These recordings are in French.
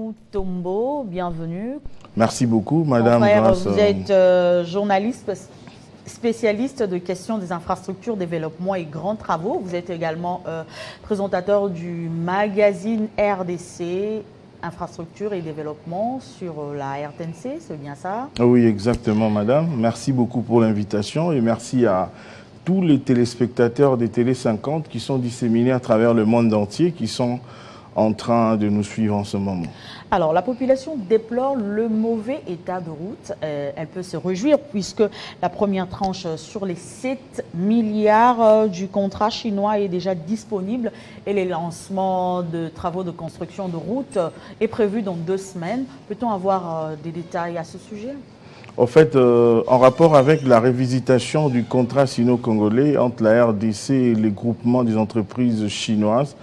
Mutombo, bienvenue. Merci beaucoup, Madame. Frère, vous êtes journaliste spécialiste de questions des infrastructures, développement et grands travaux. Vous êtes également présentateur du magazine RDC, Infrastructure et Développement sur la RTNC, c'est bien ça? Oui, exactement, Madame. Merci beaucoup pour l'invitation et merci à tous les téléspectateurs des Télé 50 qui sont disséminés à travers le monde entier, qui sont en train de nous suivre en ce moment. Alors, la population déplore le mauvais état de route. Elle peut se réjouir puisque la première tranche sur les 7 milliards du contrat chinois est déjà disponible et les lancements de travaux de construction de routes est prévu dans 2 semaines. Peut-on avoir des détails à ce sujet? En fait, en rapport avec la révisitation du contrat sino-congolais entre la RDC et les groupements des entreprises chinoises,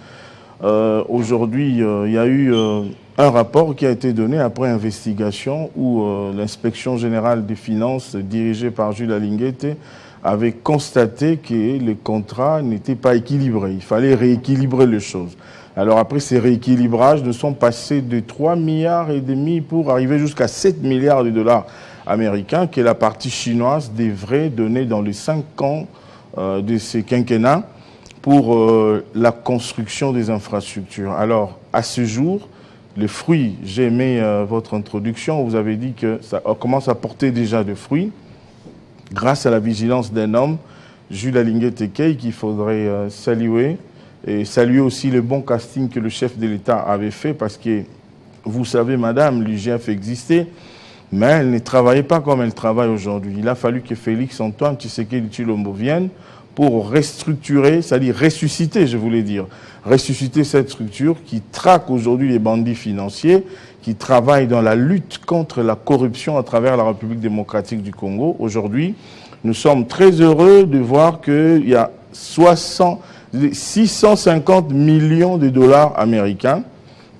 aujourd'hui, il y a eu un rapport qui a été donné après investigation où l'inspection générale des finances, dirigée par Jules Alinguete, avait constaté que les contrats n'étaient pas équilibrés. Il fallait rééquilibrer les choses. Alors après, ces rééquilibrages ne sont passés de 3,5 milliards pour arriver jusqu'à 7 milliards de dollars américains que la partie chinoise devrait donner dans les 5 ans de ces quinquennats pour la construction des infrastructures. Alors, à ce jour, les fruits, j'ai aimé votre introduction, vous avez dit que ça commence à porter déjà des fruits, grâce à la vigilance d'un homme, Jules Alinguete Kei, qu'il faudrait saluer, et saluer aussi le bon casting que le chef de l'État avait fait, parce que, vous savez, madame, l'IGF existait, mais elle ne travaillait pas comme elle travaille aujourd'hui. Il a fallu que Félix Antoine Tshisekedi Tshilombo vienne pour restructurer, c'est-à-dire ressusciter, je voulais dire, ressusciter cette structure qui traque aujourd'hui les bandits financiers, qui travaille dans la lutte contre la corruption à travers la République démocratique du Congo. Aujourd'hui, nous sommes très heureux de voir qu'il y a 650 millions de dollars américains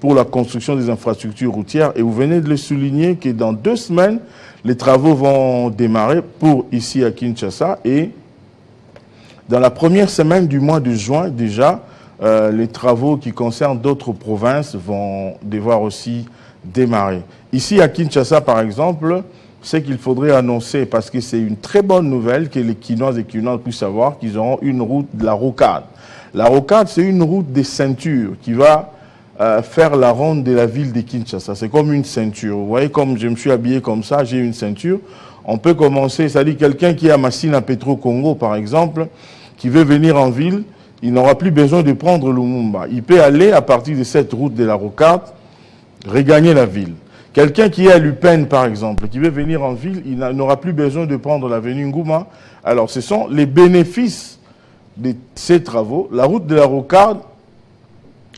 pour la construction des infrastructures routières. Et vous venez de le souligner que dans 2 semaines, les travaux vont démarrer pour ici à Kinshasa. Et dans la première semaine du mois de juin, déjà, les travaux qui concernent d'autres provinces vont devoir aussi démarrer. Ici à Kinshasa, par exemple, c'est qu'il faudrait annoncer, parce que c'est une très bonne nouvelle que les Kinoises et Kinois puissent savoir qu'ils auront une route de la rocade. La rocade, c'est une route des ceintures qui va faire la ronde de la ville de Kinshasa. C'est comme une ceinture. Vous voyez, comme je me suis habillé comme ça, j'ai une ceinture. On peut commencer, c'est-à-dire quelqu'un qui a Massine à Petro-Congo, par exemple, qui veut venir en ville, il n'aura plus besoin de prendre Lumumba. Il peut aller à partir de cette route de la rocade, regagner la ville. Quelqu'un qui est à Lupin, par exemple, qui veut venir en ville, il n'aura plus besoin de prendre l'avenue Ngouma. Alors, ce sont les bénéfices de ces travaux. La route de la rocade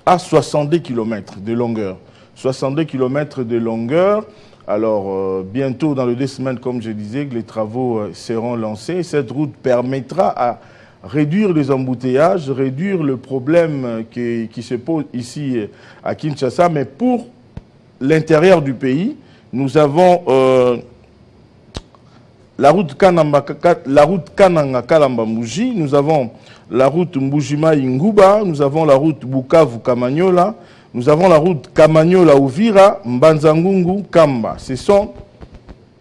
à 62 km de longueur. 62 km de longueur. Alors, bientôt, dans les 2 semaines, comme je disais, que les travaux seront lancés. Cette route permettra à réduire les embouteillages, réduire le problème qui se pose ici à Kinshasa. Mais pour l'intérieur du pays, nous avons la route Kananga-Kalamba-Mouji, nous avons la route Mbujima-Ingouba, nous avons la route Bukavu-Kamanyola, nous avons la route Kamanyola-Ouvira, Mbanzangungu-Kamba. Ce sont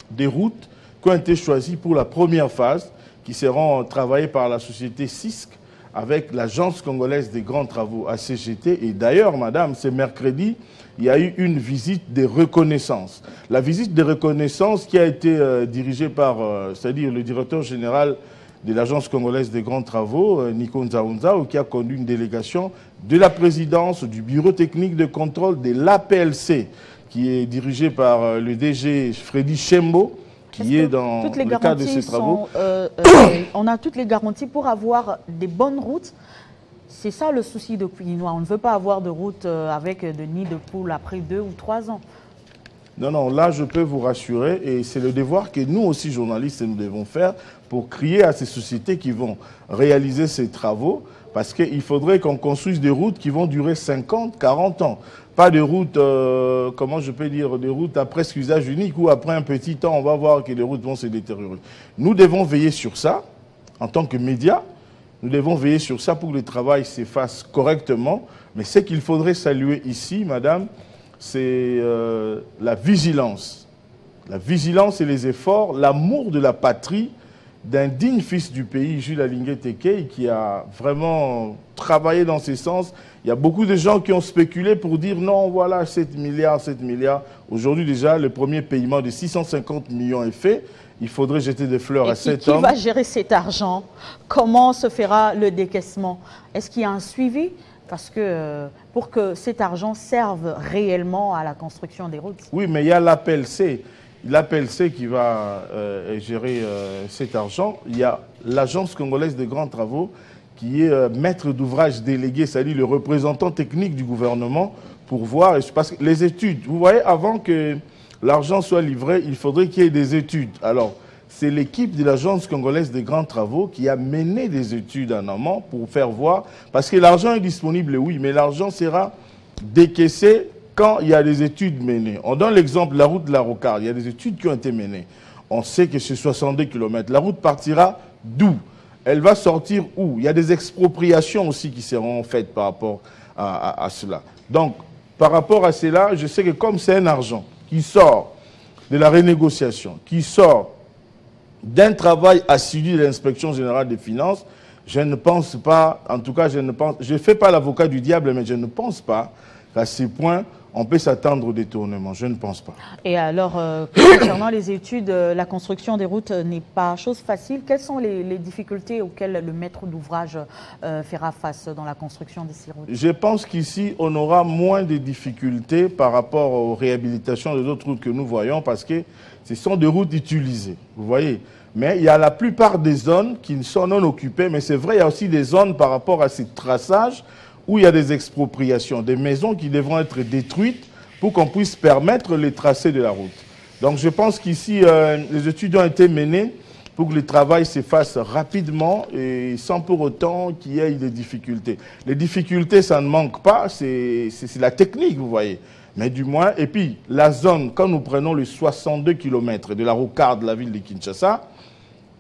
des routes qui ont été choisies pour la première phase, qui seront travaillées par la société CISC avec l'Agence congolaise des grands travaux ACGT. Et d'ailleurs, madame, ce mercredi, il y a eu une visite de reconnaissance. La visite de reconnaissance qui a été dirigée par, c'est-à-dire le directeur général de l'Agence congolaise des grands travaux, Nico Nzaounzao, qui a conduit une délégation de la présidence du bureau technique de contrôle de l'APLC, qui est dirigé par le DG Freddy Chembo, qui est dans le cadre de ces travaux. On a toutes les garanties pour avoir des bonnes routes. C'est ça le souci de Quinois. On ne veut pas avoir de route avec de nids de poules après 2 ou 3 ans. Non, non, là je peux vous rassurer et c'est le devoir que nous aussi journalistes nous devons faire pour crier à ces sociétés qui vont réaliser ces travaux parce qu'il faudrait qu'on construise des routes qui vont durer 50, 40 ans. Pas de routes, comment je peux dire, des routes à presque usage unique où après un petit temps on va voir que les routes vont se détériorer. Nous devons veiller sur ça en tant que médias. Nous devons veiller sur ça pour que le travail se fasse correctement. Mais ce qu'il faudrait saluer ici, madame, c'est la vigilance. La vigilance et les efforts, l'amour de la patrie d'un digne fils du pays, Jules Alingué Tekei, qui a vraiment travaillé dans ce sens. Il y a beaucoup de gens qui ont spéculé pour dire non, voilà, 7 milliards, 7 milliards. Aujourd'hui déjà, le premier paiement de 650 millions est fait. Il faudrait jeter des fleurs à cet homme. Qui va gérer cet argent? Comment se fera le décaissement? Est-ce qu'il y a un suivi? Parce que pour que cet argent serve réellement à la construction des routes. Oui, mais il y a l'APLC. L'APLC qui va gérer cet argent. Il y a l'Agence congolaise de grands travaux qui est maître d'ouvrage délégué, c'est-à-dire le représentant technique du gouvernement pour voir. Parce que les études, vous voyez, avant que l'argent soit livré, il faudrait qu'il y ait des études. Alors, c'est l'équipe de l'Agence congolaise des grands travaux qui a mené des études en amont pour faire voir. Parce que l'argent est disponible, oui, mais l'argent sera décaissé quand il y a des études menées. On donne l'exemple de la route de la Rocade. Il y a des études qui ont été menées. On sait que c'est 62 km. La route partira d'où? Elle va sortir où? Il y a des expropriations aussi qui seront faites par rapport à cela. Donc, par rapport à cela, je sais que comme c'est un argent qui sort de la renégociation, qui sort d'un travail assidu de l'inspection générale des finances, je ne pense pas, en tout cas, je ne fais pas l'avocat du diable, mais je ne pense pas qu'à ce point, on peut s'attendre au détournement. Je ne pense pas. Et alors, concernant les études, la construction des routes n'est pas chose facile. Quelles sont les difficultés auxquelles le maître d'ouvrage fera face dans la construction de ces routes? Je pense qu'ici, on aura moins de difficultés par rapport aux réhabilitations des autres routes que nous voyons parce que ce sont des routes utilisées. Vous voyez? Mais il y a la plupart des zones qui sont non occupées. Mais c'est vrai, il y a aussi des zones par rapport à ces traçages où il y a des expropriations, des maisons qui devront être détruites pour qu'on puisse permettre les tracés de la route. Donc je pense qu'ici, les études ont été menées pour que le travail se fasse rapidement et sans pour autant qu'il y ait des difficultés. Les difficultés, ça ne manque pas, c'est la technique, vous voyez. Mais du moins, et puis la zone, quand nous prenons les 62 km de la Rocade de la ville de Kinshasa,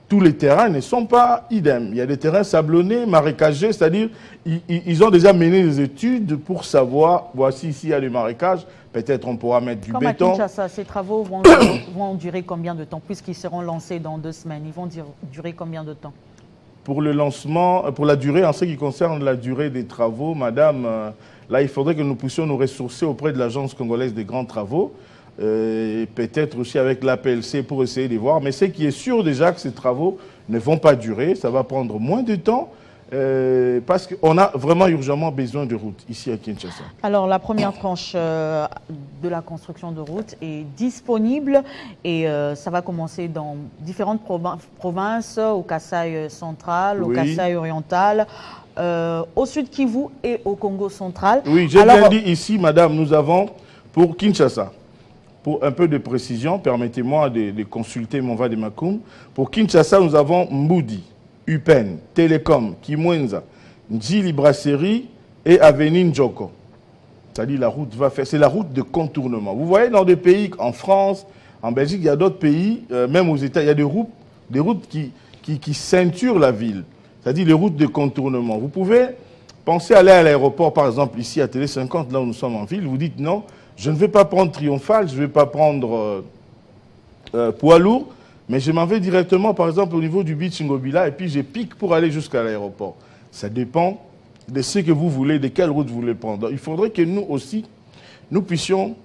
tous les terrains ne sont pas idem. Il y a des terrains sablonnés, marécagés, c'est-à-dire ils ont déjà mené des études pour savoir, voici ici il y a du marécage, peut-être on pourra mettre du béton. À Kinshasa, ces travaux vont durer combien de temps? Puisqu'ils seront lancés dans 2 semaines, ils vont durer combien de temps? Pour le lancement, pour la durée, en ce qui concerne la durée des travaux, madame, là il faudrait que nous puissions nous ressourcer auprès de l'Agence congolaise des grands travaux, peut-être aussi avec l'APLC pour essayer de voir. Mais ce qui est sûr déjà que ces travaux ne vont pas durer, ça va prendre moins de temps parce qu'on a vraiment urgemment besoin de routes ici à Kinshasa. Alors la première tranche de la construction de routes est disponible et ça va commencer dans différentes provinces, au Kasaï central, au Kasaï oriental, au Sud Kivu et au Congo central. Oui, j'ai bien dit ici, madame, nous avons pour Kinshasa. Pour un peu de précision, permettez-moi de consulter mon va de Makoum. Pour Kinshasa, nous avons Mboudi, Upen, Télécom, Kimwenza, Njili Brasserie et Avenue Njoko. C'est-à-dire la route va faire, c'est la route de contournement. Vous voyez dans des pays, en France, en Belgique, il y a d'autres pays, même aux États, il y a des routes qui ceinturent la ville. C'est-à-dire les routes de contournement. Vous pouvez penser aller à l'aéroport, par exemple, ici à Télé 50, là où nous sommes en ville, vous dites non, je ne vais pas prendre Triomphal, je ne vais pas prendre poids lourd, mais je m'en vais directement, par exemple, au niveau du beach Ngobila, et puis je pique pour aller jusqu'à l'aéroport. Ça dépend de ce que vous voulez, de quelle route vous voulez prendre. Il faudrait que nous aussi, nous puissions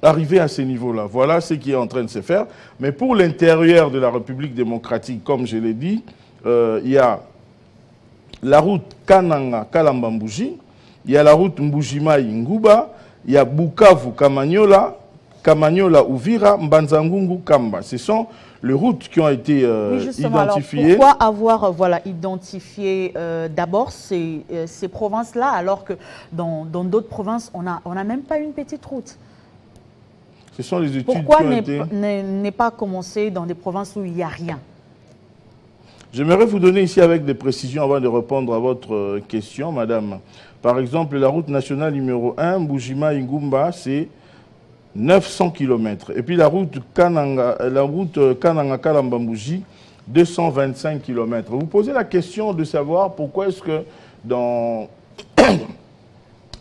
arriver à ce niveau-là. Voilà ce qui est en train de se faire. Mais pour l'intérieur de la République démocratique, comme je l'ai dit, il y a la route Kananga-Kalambambouji, il y a la route Mbujimai-Nguba, il y a Bukavu, Kamanyola, Uvira, Mbanzangungu, Kamba. Ce sont les routes qui ont été identifiées. Alors, pourquoi avoir identifié d'abord ces provinces-là, alors que dans d'autres provinces, on n'a même pas une petite route? Ce sont les études Pourquoi qui ont été... ne pas commencer dans des provinces où il n'y a rien? J'aimerais vous donner ici avec des précisions avant de répondre à votre question, madame. Par exemple, la route nationale numéro 1, Mbujima-Ingumba, c'est 900 km. Et puis la route Kananga-Kalambambouji, 225 km. Vous posez la question de savoir pourquoi est-ce que dans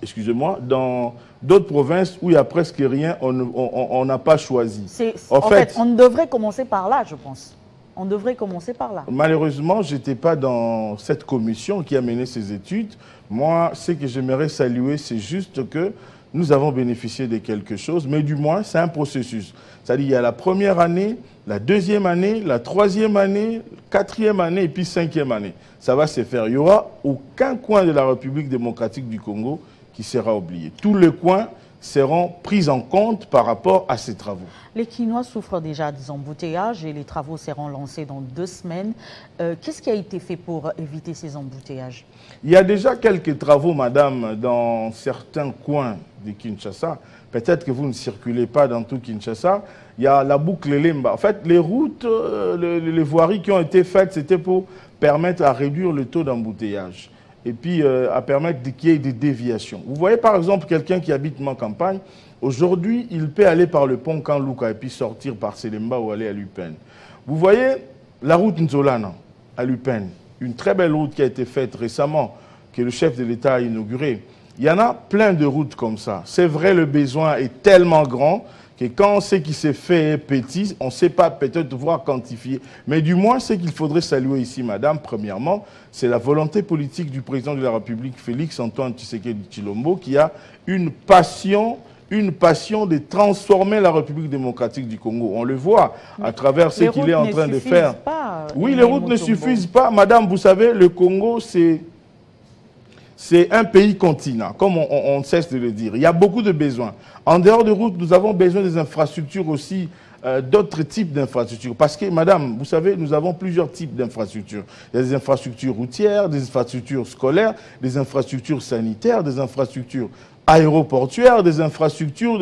excusez-moi, dans d'autres provinces où il n'y a presque rien, on n'a pas choisi. En fait, on devrait commencer par là, je pense. On devrait commencer par là. Malheureusement, je n'étais pas dans cette commission qui a mené ces études. Moi, ce que j'aimerais saluer, c'est juste que nous avons bénéficié de quelque chose, mais du moins, c'est un processus. C'est-à-dire, il y a la première année, la deuxième année, la troisième année, quatrième année et puis cinquième année. Ça va se faire. Il n'y aura aucun coin de la République démocratique du Congo qui sera oublié. Tous les coins seront pris en compte par rapport à ces travaux. Les Quinois souffrent déjà des embouteillages et les travaux seront lancés dans 2 semaines. Qu'est-ce qui a été fait pour éviter ces embouteillages? Il y a déjà quelques travaux, madame, dans certains coins de Kinshasa. Peut-être que vous ne circulez pas dans tout Kinshasa. Il y a la boucle Lemba. En fait, les routes, les voiries qui ont été faites, c'était pour permettre à réduire le taux d'embouteillage et puis à permettre qu'il y ait des déviations. Vous voyez par exemple quelqu'un qui habite ma campagne, aujourd'hui il peut aller par le pont Kanluka et puis sortir par Selemba ou aller à Lupin. Vous voyez la route Nzolana à Lupin, une très belle route qui a été faite récemment, que le chef de l'État a inaugurée. Il y en a plein de routes comme ça. C'est vrai, le besoin est tellement grand que quand ce qui s'est fait est petit, on ne sait pas peut-être voir quantifier. Mais du moins, ce qu'il faudrait saluer ici, madame, premièrement, c'est la volonté politique du président de la République, Félix Antoine Tshisekedi Tshilombo, qui a une passion de transformer la République démocratique du Congo. On le voit à travers ce qu'il est en train de faire. Oui, les routes ne suffisent pas. Madame, vous savez, le Congo, c'est un pays continent, comme on cesse de le dire. Il y a beaucoup de besoins. En dehors de routes, nous avons besoin des infrastructures aussi, d'autres types d'infrastructures. Parce que, madame, vous savez, nous avons plusieurs types d'infrastructures. Il y a des infrastructures routières, des infrastructures scolaires, des infrastructures sanitaires, des infrastructures aéroportuaires, des infrastructures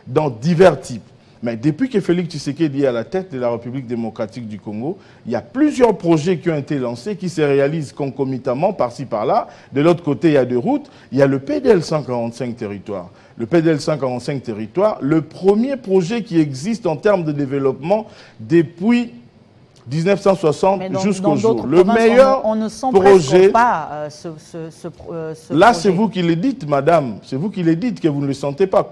dans divers types. Mais depuis que Félix Tshisekedi est à la tête de la République démocratique du Congo, il y a plusieurs projets qui ont été lancés, qui se réalisent concomitamment par-ci par-là. De l'autre côté, il y a des routes. Il y a le PDL 145 territoires. Le PDL 145 territoires, le premier projet qui existe en termes de développement depuis 1960 jusqu'au jour. Le meilleur on ne sent projet. Pas là, c'est vous qui le dites, madame. C'est vous qui le dites que vous ne le sentez pas.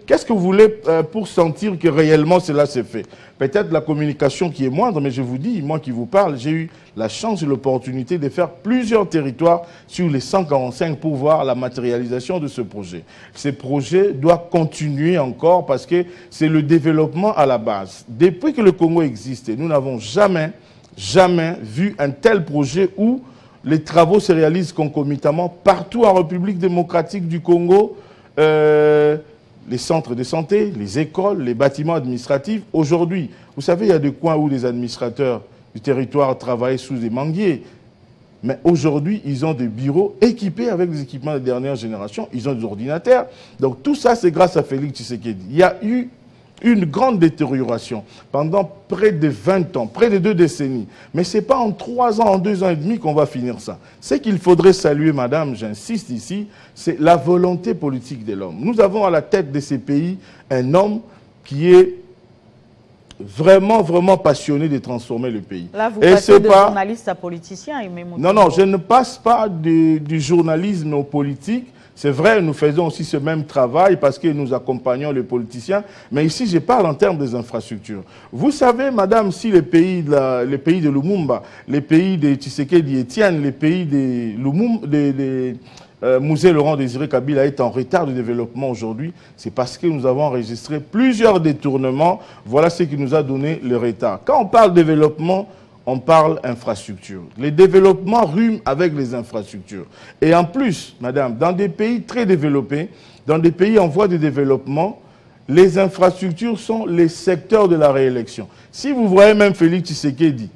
Qu'est-ce que vous voulez pour sentir que réellement cela s'est fait? Peut-être la communication qui est moindre, mais je vous dis, moi qui vous parle, j'ai eu la chance et l'opportunité de faire plusieurs territoires sur les 145 pour voir la matérialisation de ce projet. Ce projet doit continuer encore parce que c'est le développement à la base. Depuis que le Congo existe, nous n'avons jamais vu un tel projet où les travaux se réalisent concomitamment partout en République démocratique du Congo. Les centres de santé, les écoles, les bâtiments administratifs. Aujourd'hui, vous savez, il y a des coins où les administrateurs du territoire travaillent sous des manguiers. Mais aujourd'hui, ils ont des bureaux équipés avec des équipements de dernière génération. Ils ont des ordinateurs. Donc tout ça, c'est grâce à Félix Tshisekedi. Il y a eu une grande détérioration pendant près de 20 ans, près de 2 décennies. Mais ce n'est pas en 3 ans, en 2 ans et demi qu'on va finir ça. Ce qu'il faudrait saluer, madame, j'insiste ici, c'est la volonté politique de l'homme. Nous avons à la tête de ces pays un homme qui est vraiment passionné de transformer le pays. Là, vous passez de journaliste à politicien. Non, je ne passe pas du journalisme au politique. C'est vrai, nous faisons aussi ce même travail parce que nous accompagnons les politiciens. Mais ici, je parle en termes des infrastructures. Vous savez, madame, si les pays de Lumumba, les pays de Tshisekedi Etienne, les pays de Musée Laurent Désiré Kabila est en retard de développement aujourd'hui, c'est parce que nous avons enregistré plusieurs détournements. Voilà ce qui nous a donné le retard. Quand on parle développement, on parle infrastructure. Les développements riment avec les infrastructures. Et en plus, madame, dans des pays très développés, dans des pays en voie de développement, les infrastructures sont les secteurs de la réélection. Si vous voyez même Félix Tshisekedi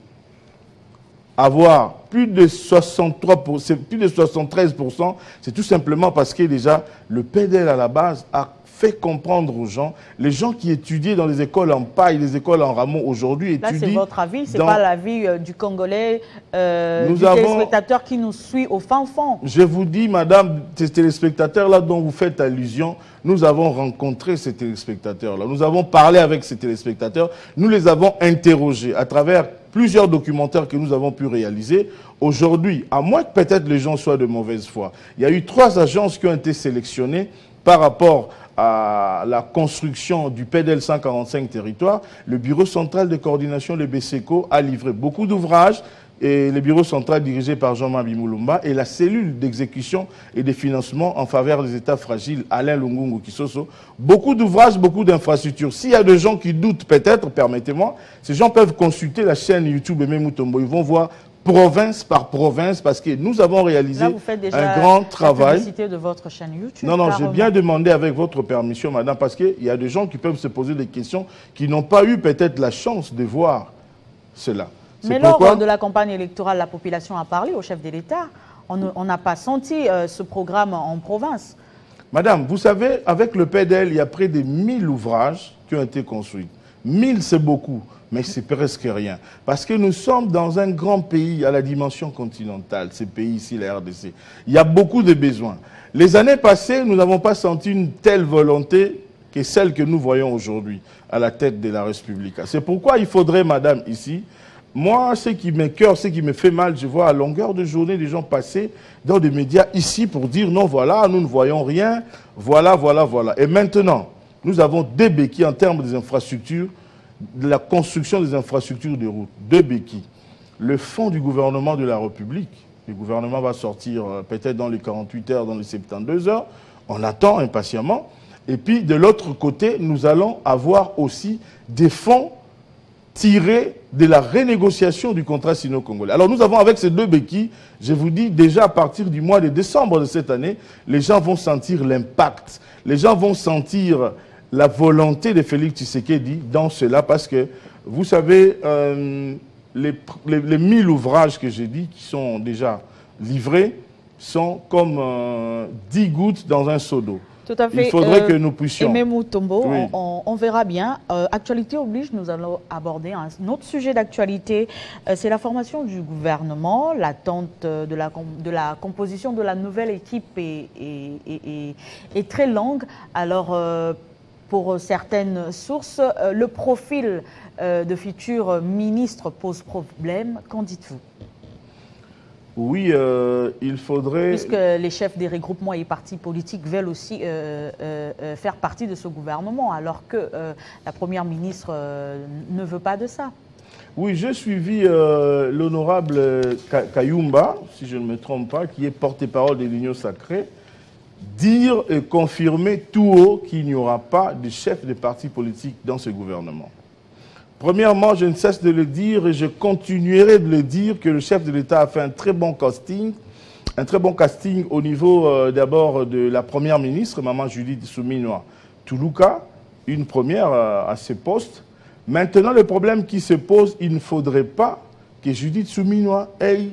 avoir plus de 63%, plus de 73%, c'est tout simplement parce que déjà le PDL à la base a fait comprendre aux gens, les gens qui étudiaient dans les écoles en paille, les écoles en rameaux aujourd'hui étudient... Là, c'est votre avis, ce n'est pas l'avis du Congolais, du téléspectateur qui nous suit au fin fond. Je vous dis, madame, ces téléspectateurs-là dont vous faites allusion, nous avons rencontré ces téléspectateurs-là. Nous avons parlé avec ces téléspectateurs. Nous les avons interrogés à travers plusieurs documentaires que nous avons pu réaliser. Aujourd'hui, à moins que peut-être les gens soient de mauvaise foi, il y a eu 3 agences qui ont été sélectionnées par rapport à la construction du PDL 145 territoires. Le Bureau central de coordination, le BCECO, a livré beaucoup d'ouvrages, et le bureau central dirigé par Jean-Marie Moulumba et la cellule d'exécution et de financement en faveur des États fragiles, Alain Lungungu Kisoso. Beaucoup d'ouvrages, beaucoup d'infrastructures. S'il y a des gens qui doutent peut-être, permettez-moi, ces gens peuvent consulter la chaîne YouTube Memutombo. Ils vont voir province par province parce que nous avons réalisé un grand travail. La publicité de votre chaîne YouTube. Non, non, j'ai bien demandé avec votre permission, madame, parce qu'il y a des gens qui peuvent se poser des questions qui n'ont pas eu peut-être la chance de voir cela. Mais lors de la campagne électorale, la population a parlé au chef de l'État. On n'a pas senti ce programme en province. Madame, vous savez, avec le PDL, il y a près de 1000 ouvrages qui ont été construits. 1000, c'est beaucoup, mais c'est presque rien. Parce que nous sommes dans un grand pays à la dimension continentale, ce pays ici, la RDC. Il y a beaucoup de besoins. Les années passées, nous n'avons pas senti une telle volonté que celle que nous voyons aujourd'hui à la tête de la République. C'est pourquoi il faudrait, madame, ici... Moi, ce qui m'écoeure, ce qui me fait mal, je vois à longueur de journée des gens passer dans des médias ici pour dire non, voilà, nous ne voyons rien, voilà, voilà, voilà. Et maintenant, nous avons 2 béquilles en termes des infrastructures, de la construction des infrastructures de route. 2 béquilles. Le fonds du gouvernement de la République, le gouvernement va sortir peut-être dans les 48 heures, dans les 72 heures, on attend impatiemment. Et puis, de l'autre côté, nous allons avoir aussi des fonds tiré de la renégociation du contrat sino-congolais. Alors nous avons avec ces 2 béquilles, je vous dis déjà à partir du mois de décembre de cette année, les gens vont sentir l'impact, les gens vont sentir la volonté de Félix Tshisekedi dans cela parce que, vous savez, les 1000 ouvrages que j'ai dit qui sont déjà livrés sont comme 10 gouttes dans un seau d'eau. Tout à fait. Il faudrait que nous puissions... Et Memutombo, oui. on verra bien. Actualité oblige, nous allons aborder un autre sujet d'actualité. C'est la formation du gouvernement. L'attente de la composition de la nouvelle équipe est très longue. Alors, pour certaines sources, le profil de futurs ministres pose problème. Qu'en dites-vous ? Oui, il faudrait... Puisque les chefs des regroupements et partis politiques veulent aussi faire partie de ce gouvernement, alors que la première ministre ne veut pas de ça. Oui, j'ai suivi l'honorable Kayumba, si je ne me trompe pas, qui est porte-parole de l'Union sacrée, dire et confirmer tout haut qu'il n'y aura pas de chef de parti politique dans ce gouvernement. Premièrement, je ne cesse de le dire et je continuerai de le dire que le chef de l'État a fait un très bon casting au niveau d'abord de la première ministre, Maman Judith Suminwa Tuluka, une première à ce poste. Maintenant, le problème qui se pose, il ne faudrait pas que Judith Suminwa ait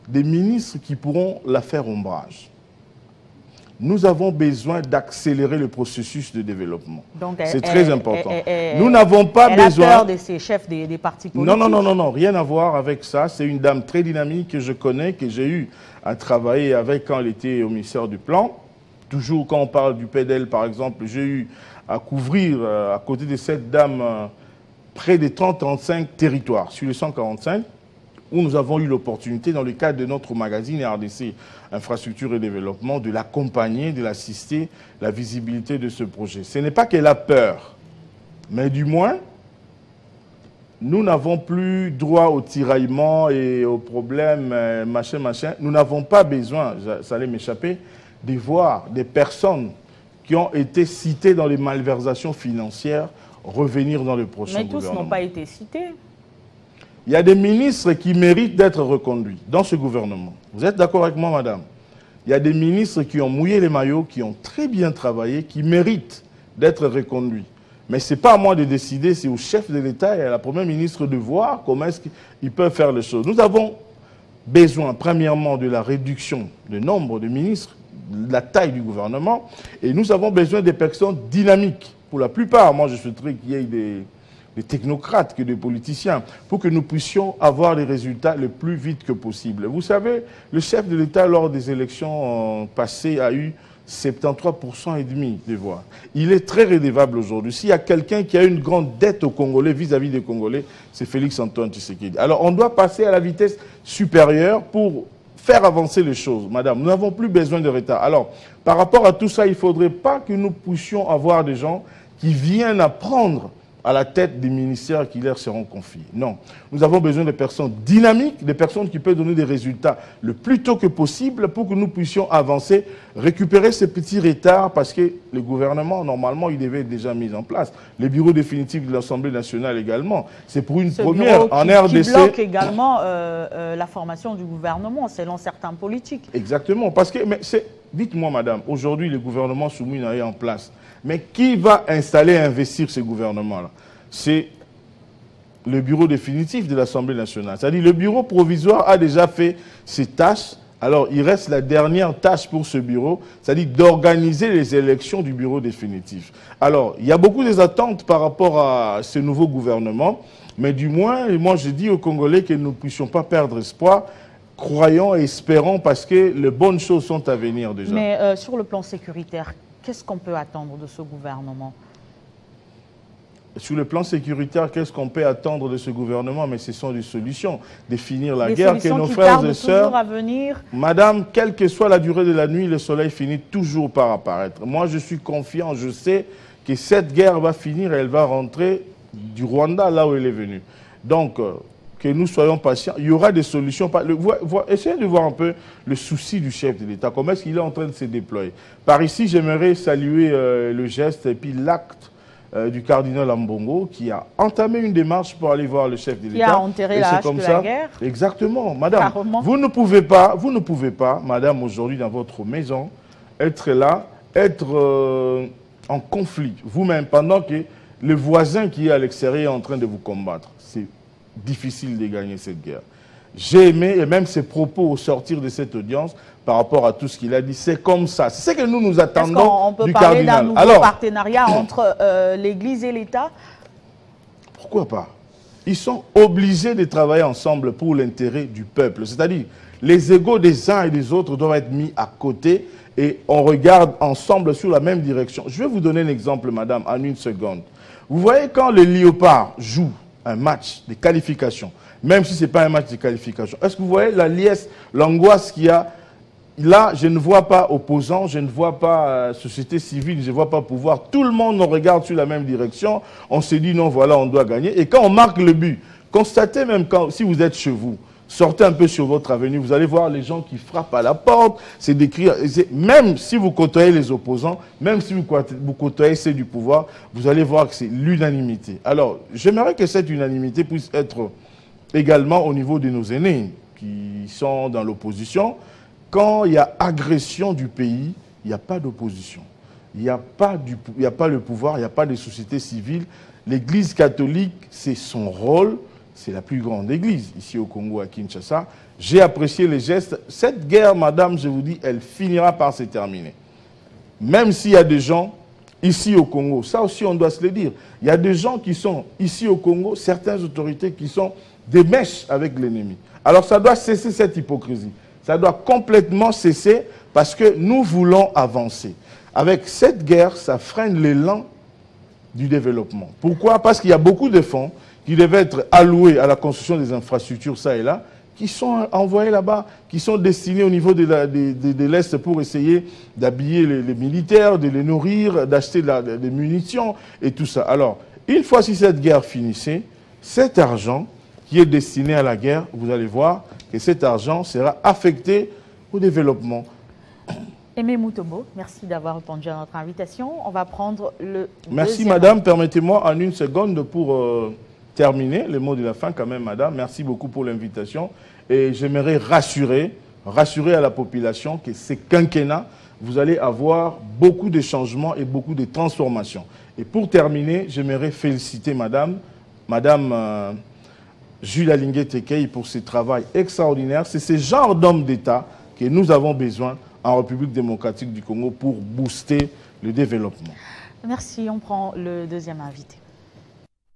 des ministres qui pourront la faire ombrage. Nous avons besoin d'accélérer le processus de développement. C'est très important. Nous n'avons pas besoin... Elle a peur de ces chefs des partis politiques. Non, rien à voir avec ça. C'est une dame très dynamique que je connais, que j'ai eu à travailler avec quand elle était au ministère du Plan. Toujours quand on parle du PDL, par exemple, j'ai eu à couvrir, à côté de cette dame, près de 30-35 territoires sur les 145, où nous avons eu l'opportunité, dans le cadre de notre magazine RDC Infrastructure et Développement, de l'accompagner, de l'assister, la visibilité de ce projet. Ce n'est pas qu'elle a peur, mais du moins, nous n'avons plus droit au tiraillement et aux problèmes, machin. Nous n'avons pas besoin, ça allait m'échapper, de voir des personnes qui ont été citées dans les malversations financières revenir dans le prochain gouvernement. Mais tous n'ont pas été cités. Il y a des ministres qui méritent d'être reconduits dans ce gouvernement. Vous êtes d'accord avec moi, madame? Il y a des ministres qui ont mouillé les maillots, qui ont très bien travaillé, qui méritent d'être reconduits. Mais ce n'est pas à moi de décider, c'est au chef de l'État et à la première ministre de voir comment est-ce qu'ils peuvent faire les choses. Nous avons besoin, premièrement, de la réduction du nombre de ministres, la taille du gouvernement. Et nous avons besoin des personnes dynamiques. Pour la plupart, moi je souhaiterais qu'il y ait des technocrates que des politiciens, pour que nous puissions avoir les résultats le plus vite que possible. Vous savez, le chef de l'État, lors des élections passées, a eu 73% et demi des voix. Il est très redevable aujourd'hui. S'il y a quelqu'un qui a une grande dette aux Congolais vis-à-vis des Congolais, c'est Félix-Antoine Tshisekedi. Alors on doit passer à la vitesse supérieure pour faire avancer les choses. Madame, nous n'avons plus besoin de retard. Alors, par rapport à tout ça, il ne faudrait pas que nous puissions avoir des gens qui viennent apprendre à la tête des ministères qui leur seront confiés. Non. Nous avons besoin de personnes dynamiques, des personnes qui peuvent donner des résultats le plus tôt que possible pour que nous puissions avancer, récupérer ces petits retards parce que le gouvernement, normalement, il devait être déjà mis en place. Le bureau définitif de l'Assemblée nationale également. C'est pour une première en RDC. Qui bloque également la formation du gouvernement, selon certains politiques. Exactement. Parce que, dites-moi, madame, aujourd'hui, le gouvernement soumis est en place. Mais qui va installer et investir ce gouvernement-là? C'est le bureau définitif de l'Assemblée nationale. C'est-à-dire le bureau provisoire a déjà fait ses tâches. Alors, il reste la dernière tâche pour ce bureau, c'est-à-dire d'organiser les élections du bureau définitif. Alors, il y a beaucoup d'attentes par rapport à ce nouveau gouvernement. Mais du moins, moi je dis aux Congolais que nous ne puissions pas perdre espoir. Croyons et espérons parce que les bonnes choses sont à venir déjà. Mais sur le plan sécuritaire, qu'est-ce qu'on peut attendre de ce gouvernement? Sur le plan sécuritaire, qu'est-ce qu'on peut attendre de ce gouvernement? Mais ce sont des solutions. De finir la guerre que nos frères et sœurs... à venir. Madame, quelle que soit la durée de la nuit, le soleil finit toujours par apparaître. Moi, je suis confiant, je sais que cette guerre va finir et elle va rentrer du Rwanda là où elle est venue. Donc, que nous soyons patients. Il y aura des solutions. Essayez de voir un peu le souci du chef de l'État. Comment est-ce qu'il est en train de se déployer? Par ici, j'aimerais saluer le geste et puis l'acte du cardinal Ambongo qui a entamé une démarche pour aller voir le chef de l'État. Qui a enterré la hache de la guerre. Exactement. Madame, Carrément. vous ne pouvez pas, madame, aujourd'hui dans votre maison, être là, être en conflit vous-même pendant que le voisin qui est à l'extérieur est en train de vous combattre. C'est difficile de gagner cette guerre. J'ai aimé, et même ses propos au sortir de cette audience, par rapport à tout ce qu'il a dit, c'est comme ça. C'est ce que nous attendons du cardinal. On peut parler d'un nouveau partenariat entre l'Église et l'État? Pourquoi pas? Ils sont obligés de travailler ensemble pour l'intérêt du peuple. C'est-à-dire, les égos des uns et des autres doivent être mis à côté et on regarde ensemble sur la même direction. Je vais vous donner un exemple, madame, en une seconde. Vous voyez quand le Léopard joue un match de qualification, même si ce n'est pas un match de qualification, est-ce que vous voyez la liesse, l'angoisse qu'il y a? Là, je ne vois pas opposants, je ne vois pas société civile, je ne vois pas pouvoir. Tout le monde nous regarde sur la même direction. On se dit non, voilà, on doit gagner. Et quand on marque le but, constatez même si vous êtes chez vous, sortez un peu sur votre avenue, vous allez voir les gens qui frappent à la porte. C'est d'écrire, même si vous côtoyez les opposants, même si vous côtoyez ceux du pouvoir, vous allez voir que c'est l'unanimité. Alors, j'aimerais que cette unanimité puisse être également au niveau de nos aînés qui sont dans l'opposition. Quand il y a agression du pays, il n'y a pas d'opposition. Il n'y a pas le pouvoir, il n'y a pas de société civile. L'Église catholique, c'est son rôle. C'est la plus grande église ici au Congo, à Kinshasa. J'ai apprécié les gestes. Cette guerre, madame, je vous dis, elle finira par se terminer. Même s'il y a des gens ici au Congo, ça aussi on doit se le dire, il y a des gens qui sont ici au Congo, certaines autorités qui sont des mèches avec l'ennemi. Alors ça doit cesser cette hypocrisie. Ça doit complètement cesser parce que nous voulons avancer. Avec cette guerre, ça freine l'élan du développement. Pourquoi? Parce qu'il y a beaucoup de fonds qui devaient être alloués à la construction des infrastructures, ça et là, qui sont envoyés là-bas, qui sont destinés au niveau de l'Est pour essayer d'habiller les militaires, de les nourrir, d'acheter des munitions et tout ça. Alors, une fois si cette guerre finissait, cet argent qui est destiné à la guerre, vous allez voir que cet argent sera affecté au développement. Aimé Mutombo, merci d'avoir répondu à notre invitation. On va prendre le Merci madame, permettez-moi en une seconde pour terminer le mot de la fin quand même madame. Merci beaucoup pour l'invitation et j'aimerais rassurer à la population que ce quinquennat, vous allez avoir beaucoup de changements et beaucoup de transformations. Et pour terminer, j'aimerais féliciter madame Jules Alingué Tekei pour ce travail extraordinaire. C'est ce genre d'homme d'État que nous avons besoin en République démocratique du Congo pour booster le développement. Merci, on prend le deuxième invité.